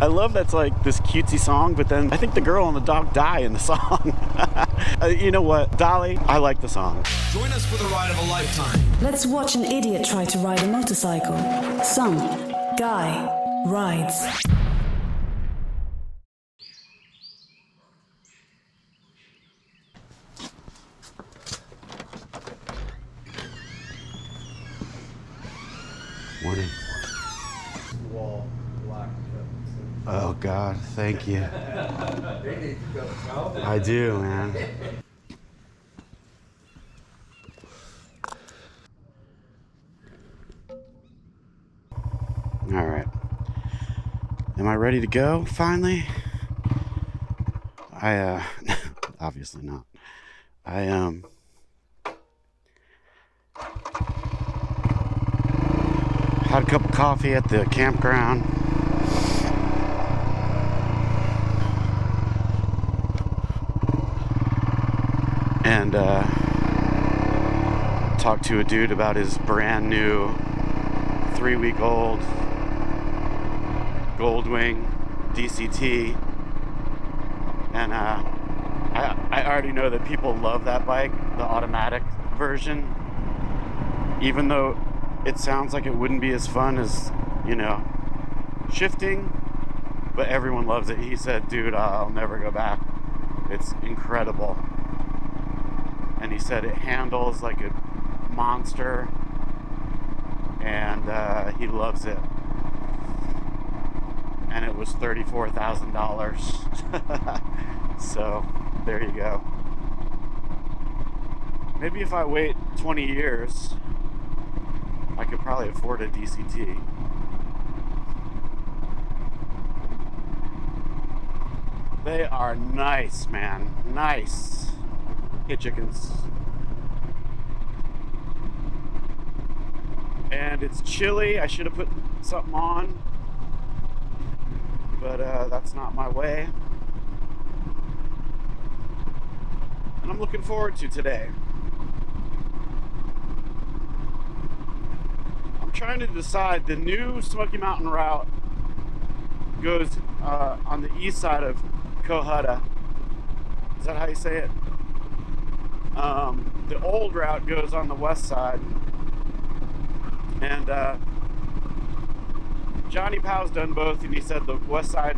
love that's like this cutesy song, but then I think the girl and the dog die in the song. You know what, Dolly, I like the song. Join us for the ride of a lifetime. Let's watch an idiot try to ride a motorcycle. Some guy rides. Morning. Wall, black. Oh God, thank you. They need to go. I do, man. All right. Am I ready to go finally? Obviously not. I had a cup of coffee at the campground. And talked to a dude about his brand new 3-week-old Goldwing DTC. And I already know that people love that bike, the automatic version, even though it sounds like it wouldn't be as fun as, you know, shifting, but everyone loves it. He said, dude, I'll never go back. It's incredible. And he said it handles like a monster, and he loves it. And it was $34,000. So there you go. Maybe if I wait 20 years, I could probably afford a DCT. They are nice, man. Nice. Hey, chickens. And it's chilly. I should have put something on, but that's not my way. And I'm looking forward to today. I'm trying to decide. The new Smoky Mountain route goes on the east side of Cohutta. Is that how you say it? The old route goes on the west side. And Johnny Powell's done both, and he said the west side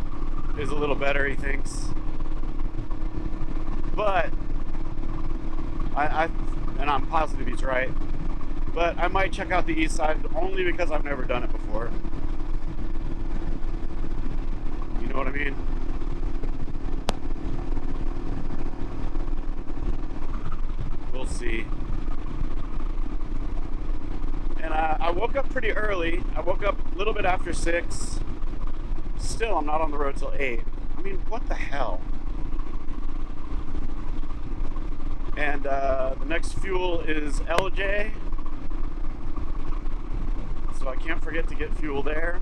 is a little better, he thinks. But and I'm positive he's right, but I might check out the east side only because I've never done it before. You know what I mean? We'll see. And I woke up pretty early. I woke up a little bit after 6. Still, I'm not on the road till 8. I mean, what the hell? And the next fuel is LJ. So I can't forget to get fuel there.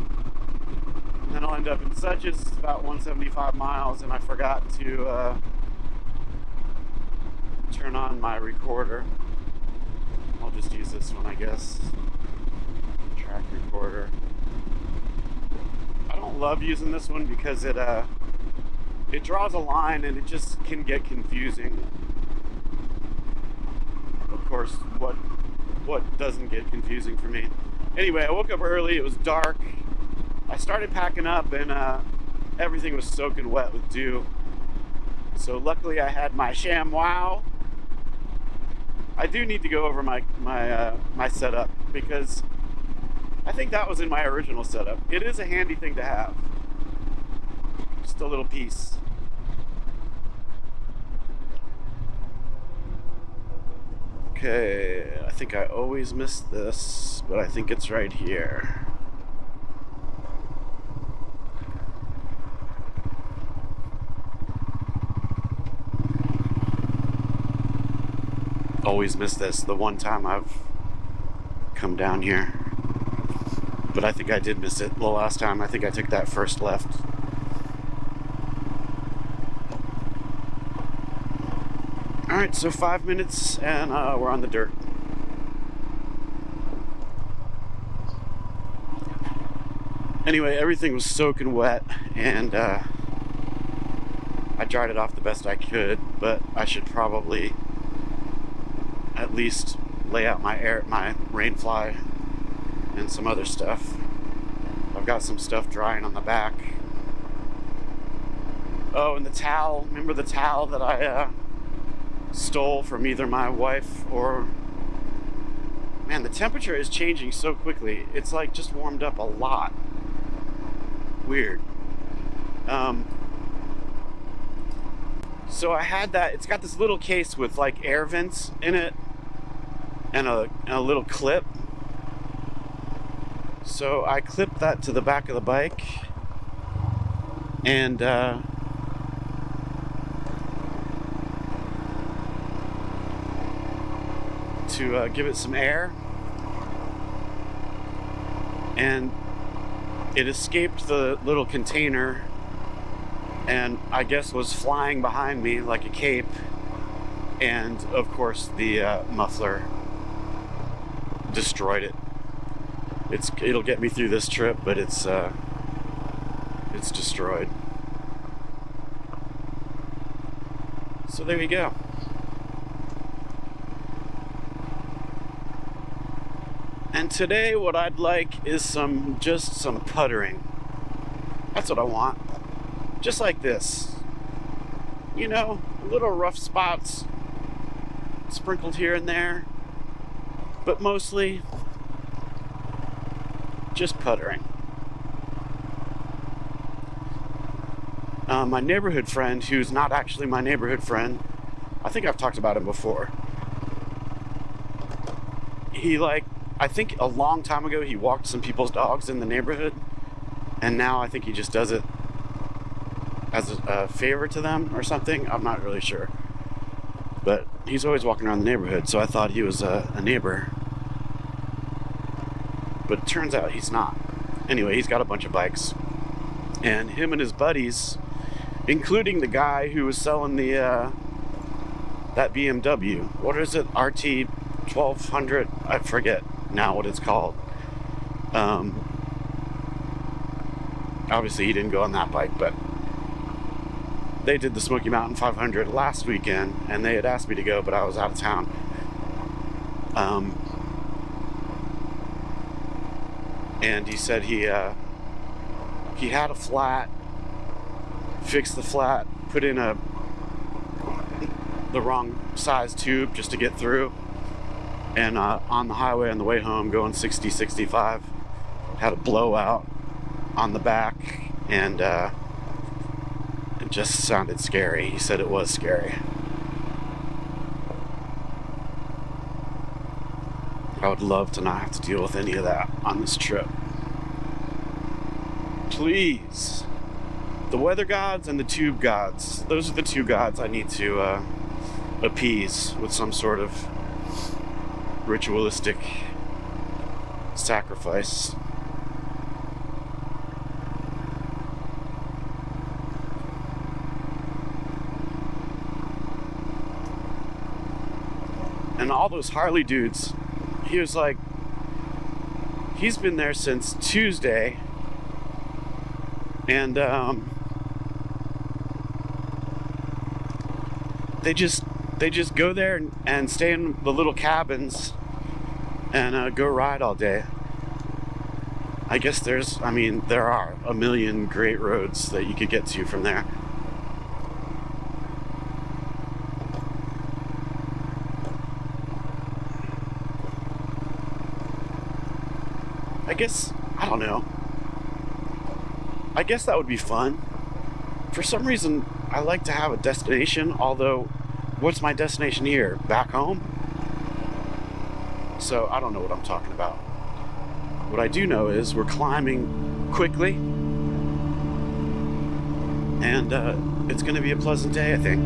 And then I'll end up in Suches, about 175 miles, and I forgot to turn on my recorder. I'll just use this one, I guess. Track recorder. I don't love using this one because it draws a line and it just can get confusing. Of course, what doesn't get confusing for me? Anyway, I woke up early. It was dark. I started packing up, and everything was soaking wet with dew. So luckily, I had my ShamWow. I do need to go over my setup, because I think that was in my original setup. It is a handy thing to have. Just a little piece. Okay, I think I always miss this, but I think it's right here. Always miss this, the one time I've come down here. But I think I did miss it the last time. I think I took that first left. Alright, so 5 minutes and we're on the dirt. Anyway, everything was soaking wet, and I dried it off the best I could, but I should probably at least lay out my rain fly and some other stuff. I've got some stuff drying on the back. Oh, and the towel. Remember the towel that I stole from either my wife or... Man, the temperature is changing so quickly. It's like just warmed up a lot. Weird. So I had that. It's got this little case with like air vents in it and a little clip. So I clipped that to the back of the bike and to give it some air, and it escaped the little container and I guess was flying behind me like a cape, and of course the muffler destroyed it. It'll get me through this trip, but it's destroyed. So there you go. And today what I'd like is just some puttering. That's what I want. Just like this. You know, little rough spots sprinkled here and there, but mostly just puttering. My neighborhood friend, who's not actually my neighborhood friend, I think I've talked about him before. I think a long time ago he walked some people's dogs in the neighborhood, and now I think he just does it as a favor to them or something. I'm not really sure. But he's always walking around the neighborhood, so I thought he was a neighbor. But it turns out he's not. Anyway, he's got a bunch of bikes. And him and his buddies, including the guy who was selling that BMW. What is it? RT 1200? I forget now what it's called. Obviously he didn't go on that bike, but they did the Smoky Mountain 500 last weekend, and they had asked me to go, but I was out of town. And he said he had a flat, fixed the flat, put in the wrong size tube just to get through, and on the highway on the way home going 60, 65, had a blowout on the back, and it just sounded scary. He said it was scary. I would love to not have to deal with any of that on this trip. Please. The weather gods and the tube gods. Those are the two gods I need to appease with some sort of ritualistic sacrifice. And all those Harley dudes, he was like, he's been there since Tuesday, and they just go there and stay in the little cabins and go ride all day. I guess there are a million great roads that you could get to from there. I don't know. I guess that would be fun. For some reason, I like to have a destination, although, what's my destination here? Back home? So, I don't know what I'm talking about. What I do know is we're climbing quickly, and it's going to be a pleasant day, I think.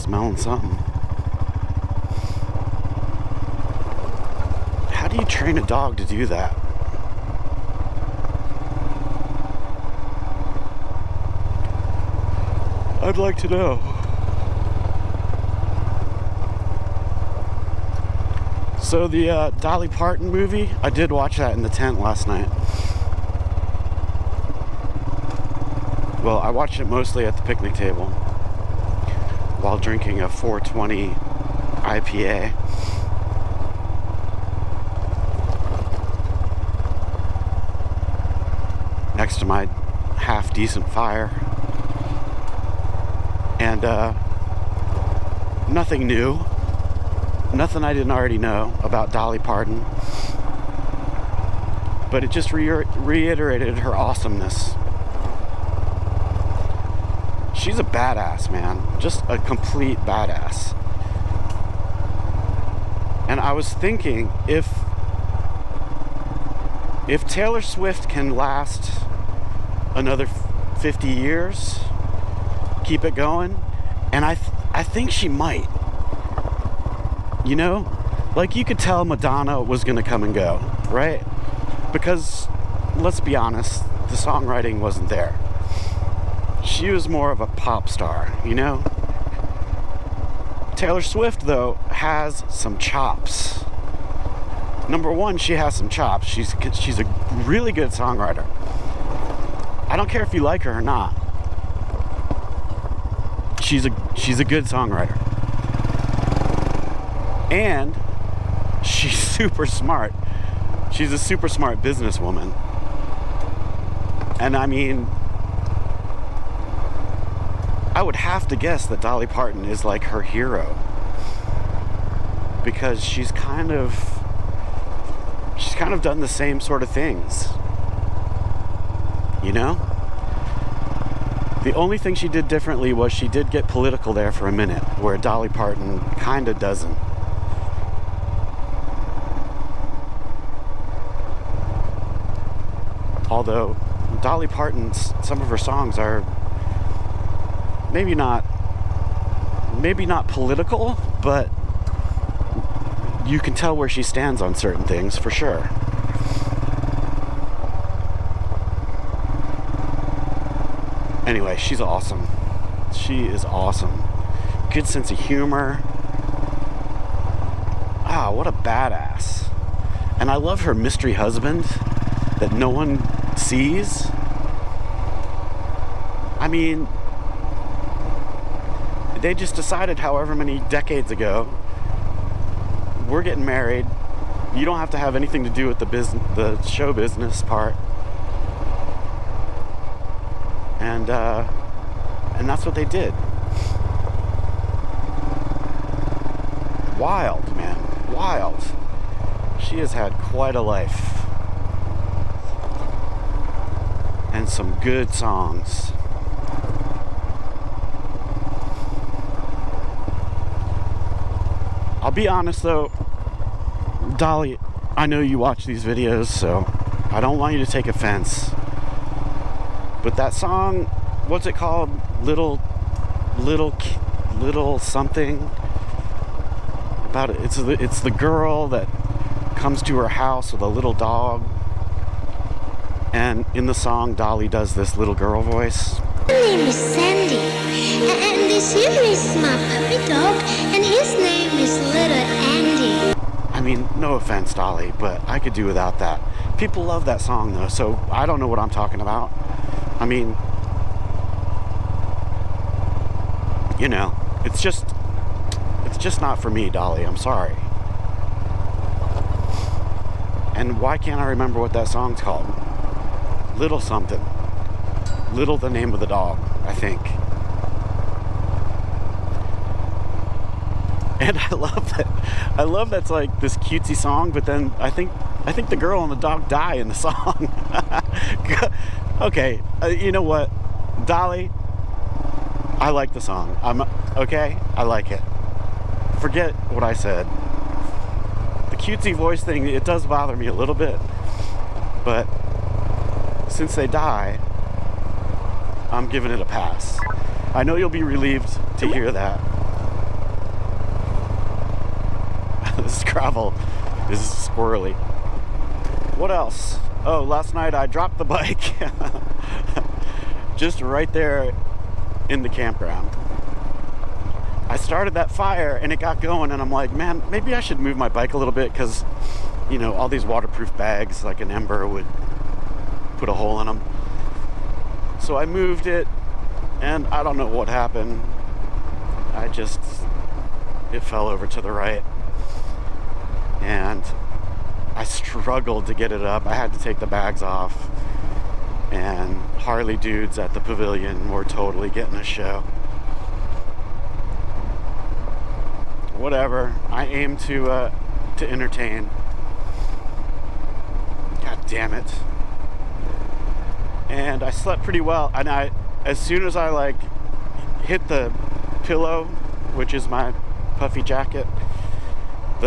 smelling something. How do you train a dog to do that? I'd like to know. So the Dolly Parton movie, I did watch that in the tent last night. Well, I watched it mostly at the picnic table while drinking a 420 IPA. Next to my half-decent fire. And nothing new. Nothing I didn't already know about Dolly Parton. But it just reiterated her awesomeness. She's a badass, man. Just a complete badass. And I was thinking, if Taylor Swift can last another 50 years, keep it going, and I think she might. You know? Like, you could tell Madonna was gonna come and go, right? Because, let's be honest, the songwriting wasn't there. She was more of a pop star, you know? Taylor Swift, though, has some chops. Number one, she has some chops. She's a really good songwriter. I don't care if you like her or not. She's a good songwriter. And she's super smart. She's a super smart businesswoman. And I mean, I would have to guess that Dolly Parton is like her hero. Because she's kind of done the same sort of things. You know? The only thing she did differently was she did get political there for a minute, where Dolly Parton kind of doesn't. Although Dolly Parton's, some of her songs are maybe not political, but you can tell where she stands on certain things for sure. Anyway, she's awesome. She is awesome. Good sense of humor. Ah, what a badass. And I love her mystery husband that no one sees. I mean, they just decided however many decades ago, we're getting married. You don't have to have anything to do with the show business part. And that's what they did. Wild, man. Wild. She has had quite a life. And some good songs. I'll be honest though, Dolly, I know you watch these videos, so I don't want you to take offense. But that song, what's it called? Little something about it. It's the girl that comes to her house with a little dog, and in the song, Dolly does this little girl voice. My name is Sandy, and this here is my puppy dog, and his name is Little Andy. I mean, no offense, Dolly, but I could do without that. People love that song though, so I don't know what I'm talking about. I mean, you know, it's just not for me, Dolly. I'm sorry. And why can't I remember what that song's called? Little something. Little the name of the dog, I think. And I love that's like this cutesy song, but then I think the girl and the dog die in the song. Okay, you know what, Dolly, I like the song. I like it. Forget what I said. The cutesy voice thing, it does bother me a little bit, but since they die, I'm giving it a pass. I know you'll be relieved to hear that, This gravel is squirrely. What else? Oh, last night I dropped the bike just right there in the campground. I started that fire and it got going, and I'm like, man, maybe I should move my bike a little bit, because, you know, all these waterproof bags, like an ember would put a hole in them. So I moved it, and I don't know what happened. It fell over to the right, and I struggled to get it up. I had to take the bags off, and Harley dudes at the pavilion were totally getting a show. Whatever. I aim to entertain. God damn it. And I slept pretty well. And as soon as I like hit the pillow, which is my puffy jacket,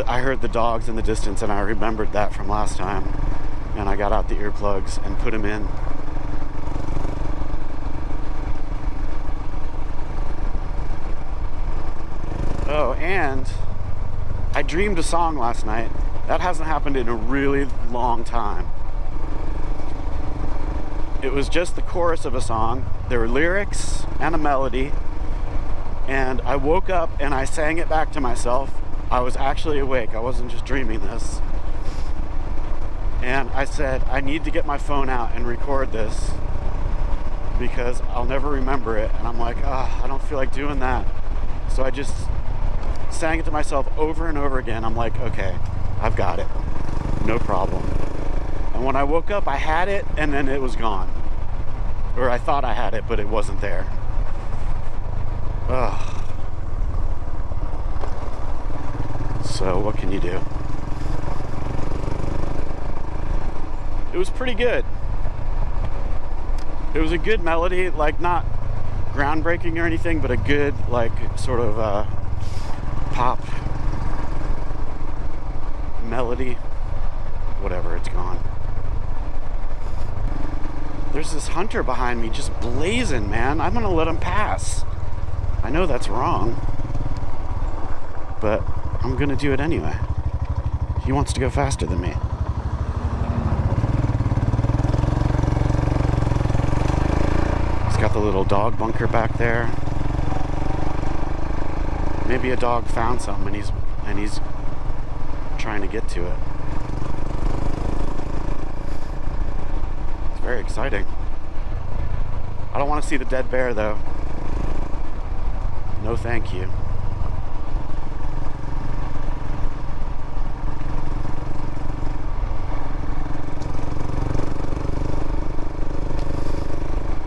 I heard the dogs in the distance, and I remembered that from last time. And I got out the earplugs and put them in. Oh, and I dreamed a song last night. That hasn't happened in a really long time. It was just the chorus of a song. There were lyrics and a melody. And I woke up and I sang it back to myself. I was actually awake. I wasn't just dreaming this. And I said, I need to get my phone out and record this, because I'll never remember it. And I'm like, I don't feel like doing that. So I just sang it to myself over and over again. I'm like, okay, I've got it. No problem. And when I woke up, I had it, and then it was gone. Or I thought I had it, but it wasn't there. Ugh. So what can you do? It was pretty good. It was a good melody, like not groundbreaking or anything, but a good, like, sort of pop melody. Whatever, it's gone. There's this hunter behind me just blazing, man. I'm gonna let him pass. I know that's wrong, but I'm gonna do it anyway. He wants to go faster than me. He's got the little dog bunker back there. Maybe a dog found something and he's trying to get to it. It's very exciting. I don't want to see the dead bear though. No thank you.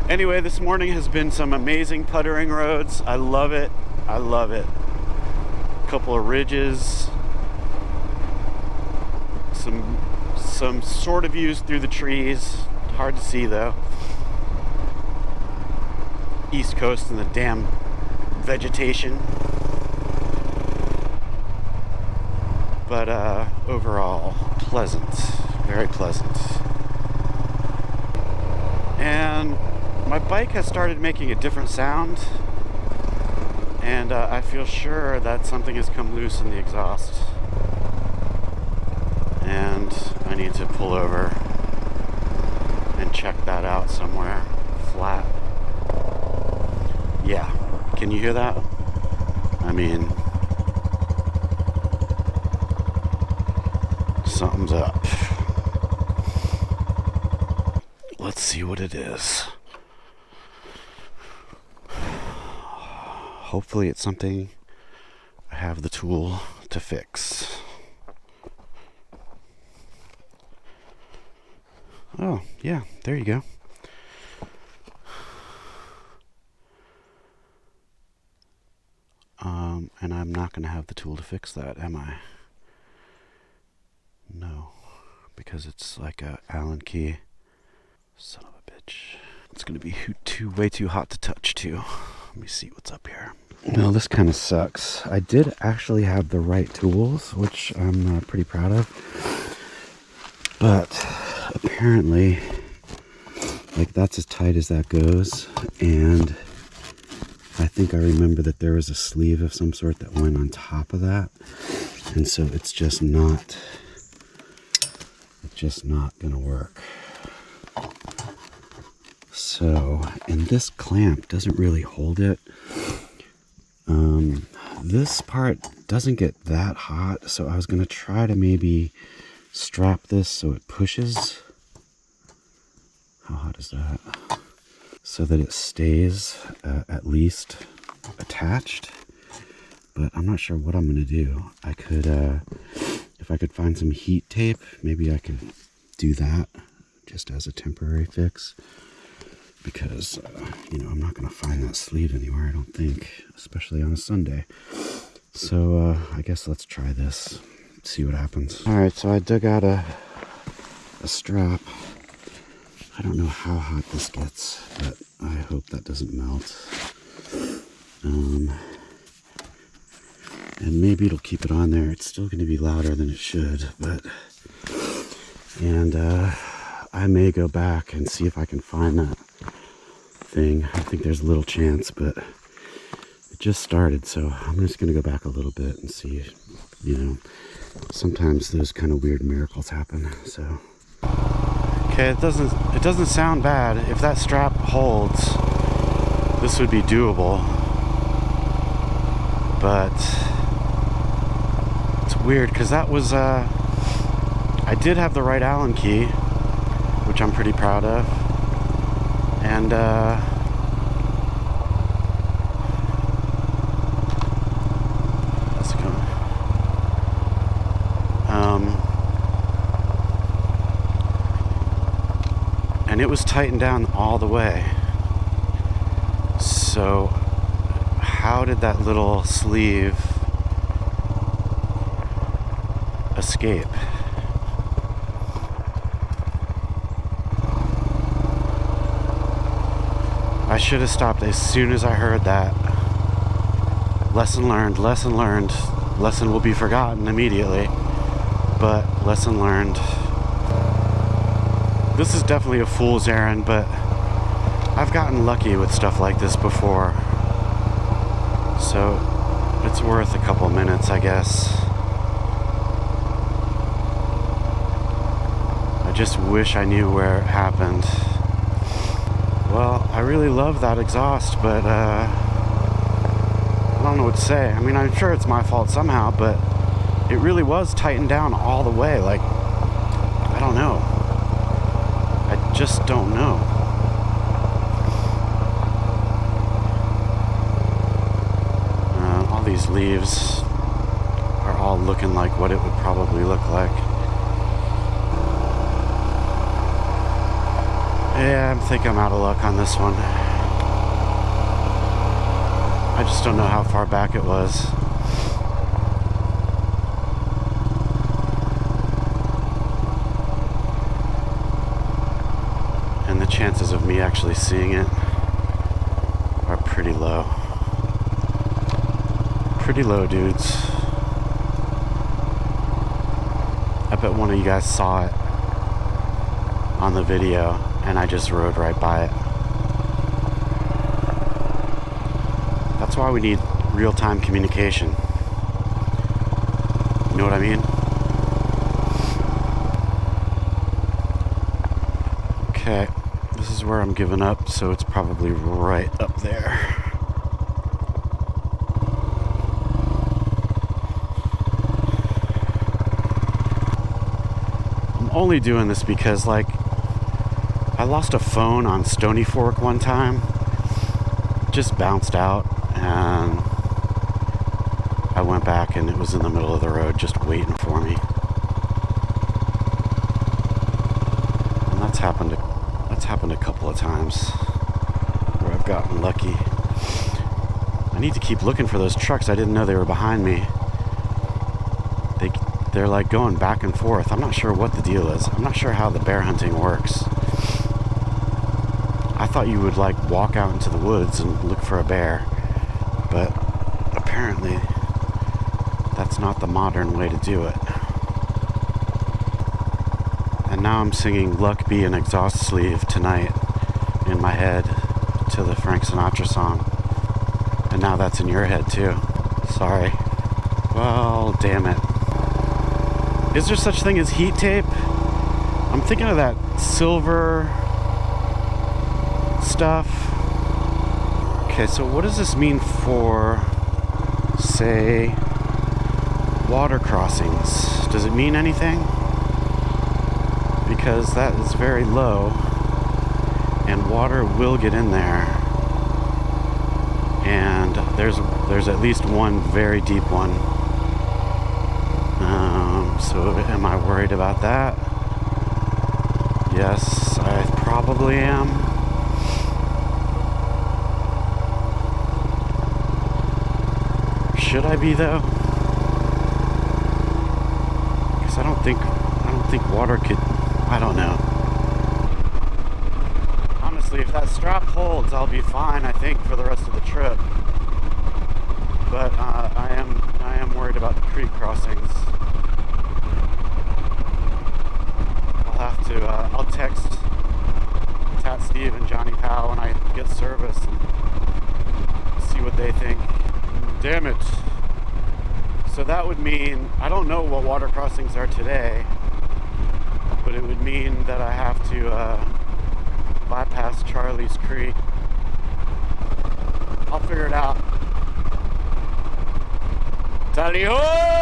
Anyway, this morning has been some amazing puttering roads. I love it. I love it. A couple of ridges. Some sort of views through the trees. Hard to see though. East Coast and the damn vegetation. But overall, pleasant. Very pleasant. And my bike has started making a different sound, and I feel sure that something has come loose in the exhaust, and I need to pull over and check that out somewhere flat. Yeah, can you hear that? I mean, something's up. Let's see what it is. Hopefully it's something I have the tool to fix. Oh, yeah, there you go. And I'm not going to have the tool to fix that, am I? No, because it's like a Allen key. Son of a bitch. It's going to be way too hot to touch, too. Let me see what's up here. Well, this kind of sucks. I did actually have the right tools, which I'm pretty proud of. But apparently, like, that's as tight as that goes. And I think I remember that there was a sleeve of some sort that went on top of that. And so it's just not gonna work. So, and this clamp doesn't really hold it. This part doesn't get that hot, so I was gonna try to maybe strap this so it pushes. How hot is that? So that it stays at least attached. But I'm not sure what I'm gonna do. I could, if I could find some heat tape, maybe I could do that just as a temporary fix. Because, you know, I'm not gonna find that sleeve anywhere, I don't think, especially on a Sunday. So, I guess let's try this, see what happens. All right, so I dug out a strap. I don't know how hot this gets, but I hope that doesn't melt. And maybe it'll keep it on there. It's still going to be louder than it should, but... And I may go back and see if I can find that thing. I think there's a little chance, but it just started, so I'm just going to go back a little bit and see, you know, sometimes those kind of weird miracles happen, so... Okay, it doesn't sound bad. If that strap holds, this would be doable. But it's weird because that was I did have the right Allen key, which I'm pretty proud of. And let's go. And it was tightened down all the way. So how did that little sleeve escape? I should have stopped as soon as I heard that. Lesson learned, lesson learned. Lesson will be forgotten immediately, but lesson learned. This is definitely a fool's errand, but I've gotten lucky with stuff like this before. So it's worth a couple minutes, I guess. I just wish I knew where it happened. Well, I really love that exhaust, but I don't know what to say. I mean, I'm sure it's my fault somehow, but it really was tightened down all the way. Like, I don't know. I just don't know. All these leaves are all looking like what it would probably look like. Yeah, I think I'm out of luck on this one. I just don't know how far back it was. And the chances of me actually seeing it are pretty low. Pretty low, dudes. I bet one of you guys saw it on the video and I just rode right by it. That's why we need real-time communication. You know what I mean? Okay, this is where I'm giving up, so it's probably right up there. I'm only doing this because, like, I lost a phone on Stony Fork one time. Just bounced out, and I went back and it was in the middle of the road just waiting for me. And that's happened a couple of times where I've gotten lucky. I need to keep looking for those trucks. I didn't know they were behind me. They're like going back and forth. I'm not sure what the deal is. I'm not sure how the bear hunting works. I thought you would like walk out into the woods and look for a bear, but apparently that's not the modern way to do it. And now I'm singing Luck Be an Exhaust Sleeve tonight in my head to the Frank Sinatra song. And now that's in your head too. Sorry. Well, damn it. Is there such thing as heat tape? I'm thinking of that silver stuff. Okay, so what does this mean for, say, water crossings? Does it mean anything? Because that is very low and water will get in there. And there's at least one very deep one. So am I worried about that? Yes, I probably am. Should I be though? Because I don't think water could. I don't know. Honestly, if that strap holds, I'll be fine. I think for the rest of the trip. But I am worried about the creek crossings. I'll text Tat Steve and Johnny Powell when I get service and see what they think. Damn it. So that would mean, I don't know what water crossings are today, but it would mean that I have to bypass Charlie's Creek. I'll figure it out. Tally-ho!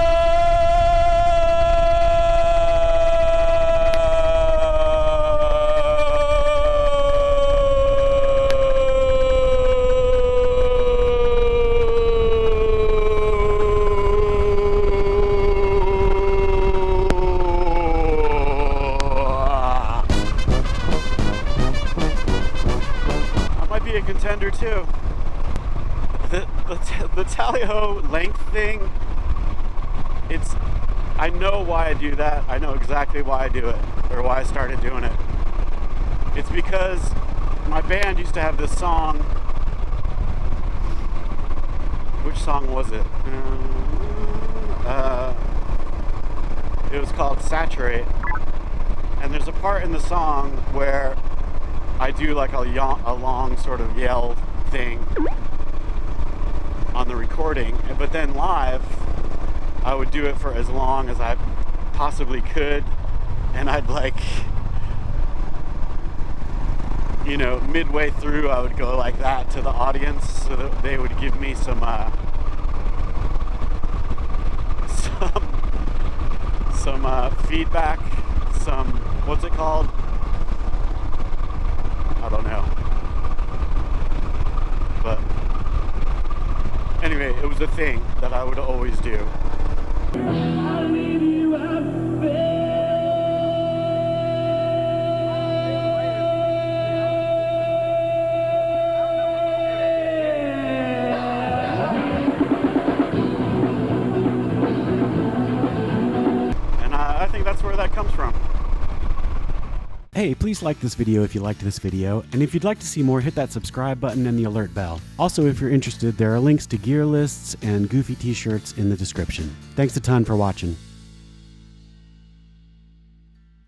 A contender too. The tally-ho length thing, I know why I do that. I know exactly why I do it, or why I started doing it. It's because my band used to have this song. Which song was it? It was called Saturate, and there's a part in the song where I do like a long sort of yell thing on the recording, but then live I would do it for as long as I possibly could, and I'd like, you know, midway through I would go like that to the audience so that they would give me some feedback, what's it called? I don't know. But anyway, it was a thing that I would always do. And I think that's where that comes from. Hey, please like this video if you liked this video, and if you'd like to see more, hit that subscribe button and the alert bell. Also, if you're interested, there are links to gear lists and goofy t-shirts in the description. Thanks a ton for watching.